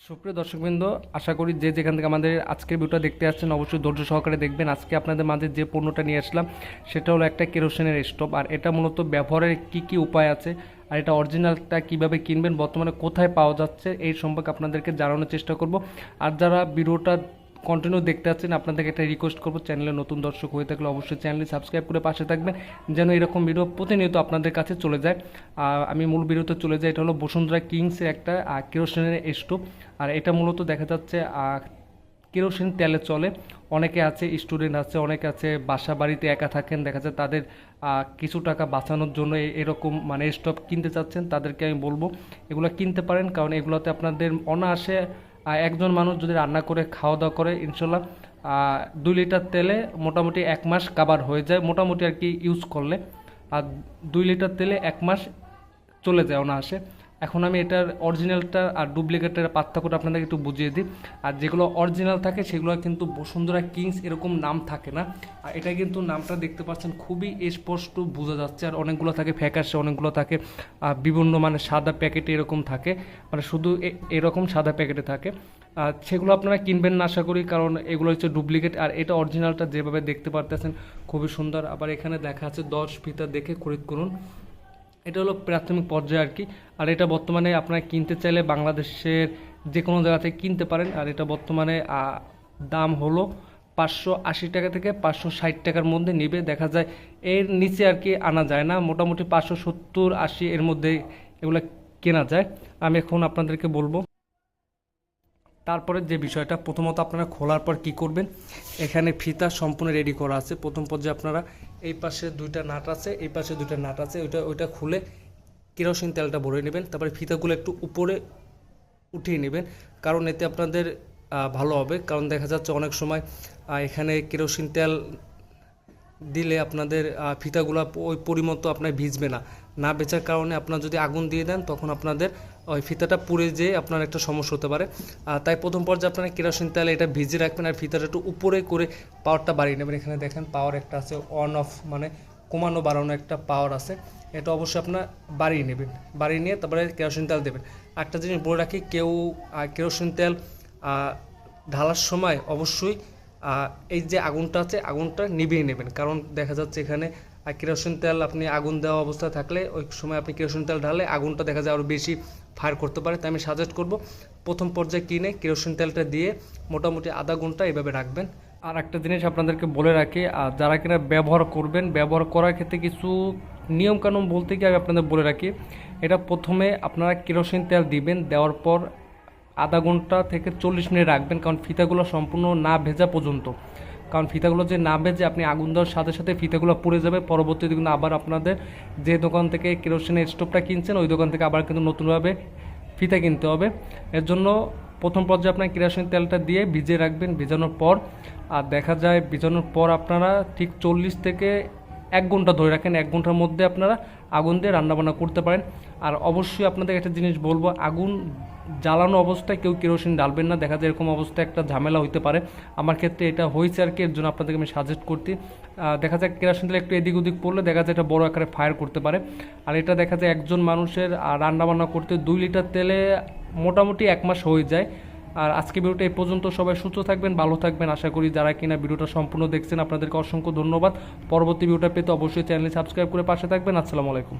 সুপ্রিয় দর্শকবৃন্দ, আশা করি যে যেখান থেকে আমাদের আজকের ভিডিওটা দেখতে আসছেন অবশ্যই ধৈর্য সহকারে দেখবেন। আজকে আপনাদের মাঝে যে পণ্যটা নিয়ে আসলাম সেটা হলো একটা কেরোসিনের স্টোভ। আর এটা মূলত ব্যবহারের কি উপায় আছে আর এটা অরিজিনালটা কিভাবে কিনবেন, বর্তমানে কোথায় পাওয়া যাচ্ছে এই সম্পর্কে আপনাদেরকে জানানোর চেষ্টা করব। আর যারা ভিডিওটা কন্টিনিউ দেখতে আছেন আপনাদেরকে একটা রিকোয়েস্ট করবো, চ্যানেলে নতুন দর্শক হয়ে থাকলে অবশ্যই চ্যানেলটি সাবস্ক্রাইব করে পাশে থাকবেন যেন এরকম ভিডিও প্রতিনিয়ত আপনাদের কাছে চলে যায়। আমি মূল ভিডিওতে চলে যাই। এটা হলো বসুন্ধরা কিংসের একটা কেরোসিনের স্টোভ। আর এটা মূলত দেখা যাচ্ছে কেরোসিন তেলে চলে। অনেকে আছে, স্টুডেন্ট আছে, অনেকে আছে বাসা বাড়িতে একা থাকেন, দেখা যায় তাদের কিছু টাকা বাঁচানোর জন্য এরকম মানে স্টোভ কিনতে চাচ্ছেন, তাদেরকে আমি বলবো এগুলো কিনতে পারেন। কারণ এগুলোতে আপনাদের অনায়াসে একজন মানুষ যদি রান্না করে খাওয়া দাওয়া করে ইনশাল্লাহ 2 লিটার তেলে মোটামুটি 1 মাস কাভার হয়ে যায়, মোটামুটি আর কি ইউজ করলে। আর 2 লিটার তেলে 1 মাস চলে যায় অনায়াসে। এখন আমি এটার অরিজিনালটা আর ডুপ্লিকেটের পার্থক্যটা আপনাদেরকে একটু বুঝিয়ে দিই। আর যেগুলো অরিজিনাল থাকে সেগুলো কিন্তু বসুন্ধরা কিংস এরকম নাম থাকে না। আর এটা কিন্তু নামটা দেখতে পাচ্ছেন খুবই স্পষ্ট বোঝা যাচ্ছে। আর অনেকগুলো থাকে ফ্যাকাশে, অনেকগুলো থাকে বিভিন্ন মানে সাদা প্যাকেটে এরকম থাকে, মানে শুধু এরকম সাদা প্যাকেটে থাকে। সেগুলো আপনারা কিনবেন না আশা করি, কারণ এগুলো হচ্ছে ডুপ্লিকেট। আর এটা অরিজিনালটা যেভাবে দেখতে পারতেছেন খুবই সুন্দর। আবার এখানে দেখা আছে 10 ফিতা দেখে খরিদ করুন। এটা হলো প্রাথমিক পর্যায়ে আর কি। আর এটা বর্তমানে আপনারা কিনতে চাইলে বাংলাদেশের যে কোনো জায়গা থেকে কিনতে পারেন। আর এটা বর্তমানে দাম হলো 580 টাকা থেকে 560 টাকার মধ্যে নেবে। দেখা যায় এর নিচে আর কি আনা যায় না, মোটামুটি 570-80 এর মধ্যে এগুলো কেনা যায়। আমি এখন আপনাদেরকে বলবো তারপরে যে বিষয়টা। প্রথমত আপনারা খোলার পর কি করবেন, এখানে ফিতা সম্পূর্ণ রেডি করা আছে। প্রথম পর্যায়ে আপনারা এই পাশে 2টা নাট আছে, এই পাশে 2টা নাট আছে, ওইটা খুলে কেরোসিন তেলটা ভরে নেবেন। তারপরে ফিতাগুলো একটু উপরে উঠিয়ে নেবেন, কারণ এতে আপনাদের ভালো হবে। কারণ দেখা যাচ্ছে অনেক সময় এখানে কেরোসিন তেল দিলে আপনাদের ফিতাগুলো ওই পরিমতো আপনার ভিজবে না, না বেচার কারণে আপনার যদি আগুন দিয়ে দেন তখন আপনাদের ওই ফিতাটা পুড়ে যেয়ে আপনার একটা সমস্যা হতে পারে। তাই প্রথম পর্যায়ে আপনারা কেরোসিন তেলে এটা ভিজিয়ে রাখবেন আর ফিতাটা একটু উপরে করে পাওয়ারটা বাড়িয়ে নেবেন। এখানে দেখেন পাওয়ার একটা আছে, অন অফ মানে কমানো বাড়ানো একটা পাওয়ার আছে, এটা অবশ্যই আপনার বাড়িয়ে নেবেন। বাড়িয়ে নিয়ে তারপরে কেরোসিন তেল দেবেন। একটা জিনিস বলে রাখি, কেউ কেরোসিন তেল ঢালার সময় অবশ্যই এই যে আগুনটা আছে আগুনটা নিভিয়ে নেবেন। কারণ দেখা যাচ্ছে এখানে কেরোসিন তেল আপনি আগুন দেওয়া অবস্থায় থাকলে ওই সময় আপনি কেরোসিন তেল ঢালে আগুনটা দেখা যায় আরও বেশি ফায়ার করতে পারে। তাই আমি সাজেস্ট করব প্রথম পর্যায়ে কিনে কেরোসিন তেলটা দিয়ে মোটামুটি আধা ঘন্টা এভাবে রাখবেন। আর একটা জিনিস আপনাদেরকে বলে রাখি, যারা কিনা ব্যবহার করবেন, ব্যবহার করার ক্ষেত্রে কিছু নিয়মকানুন বলতে গিয়ে আমি আপনাদের বলে রাখি। এটা প্রথমে আপনারা কেরোসিন তেল দিবেন, দেওয়ার পর আধা ঘন্টা থেকে 40 মিনিট রাখবেন, কারণ ফিতাগুলো সম্পূর্ণ না ভেজা পর্যন্ত। কারণ ফিতাগুলো যে না ভেজে আপনি আগুন দেওয়ার সাথে সাথে ফিতাগুলো পুড়ে যাবে, পরবর্তীতে কিন্তু আবার আপনাদের যে দোকান থেকে কেরোসিনের স্টোভটা কিনছেন ওই দোকান থেকে আবার কিন্তু নতুনভাবে ফিতা কিনতে হবে। এর জন্য প্রথম পর্যায়ে আপনার কেরোসিন তেলটা দিয়ে ভিজিয়ে রাখবেন। ভিজানোর পর আর দেখা যায় ভিজানোর পর আপনারা ঠিক 40 থেকে 1 ঘন্টা ধরে রাখেন। 1 ঘন্টার মধ্যে আপনারা আগুন দিয়ে রান্নাবান্না করতে পারেন। আর অবশ্যই আপনাদের একটা জিনিস বলবো, আগুন জ্বালানো অবস্থায় কেউ কেরোসিন ডালবেন না। দেখা যায় এরকম অবস্থায় একটা ঝামেলা হইতে পারে, আমার ক্ষেত্রে এটা হয়েছে আর কি। এর জন্য আপনাদেরকে আমি সাজেস্ট করতে, দেখা যায় কেরোসিন তেল একটু এদিক ওদিক পড়লে দেখা যায় এটা বড় আকারে ফায়ার করতে পারে। আর এটা দেখা যায় একজন মানুষের রান্নাবান্না করতে 2 লিটার তেলে মোটামুটি 1 মাস হয়ে যায়। আর আজকে ভিডিওটা এই পর্যন্ত। সবাই সুস্থ থাকবেন, ভালো থাকবেন আশা করি। যারা কিনা ভিডিওটা সম্পূর্ণ দেখছেন আপনাদেরকে অসংখ্য ধন্যবাদ। পরবর্তী ভিডিওটা পেতে অবশ্যই চ্যানেলে সাবস্ক্রাইব করে পাশে থাকবেন। আসসালামু আলাইকুম।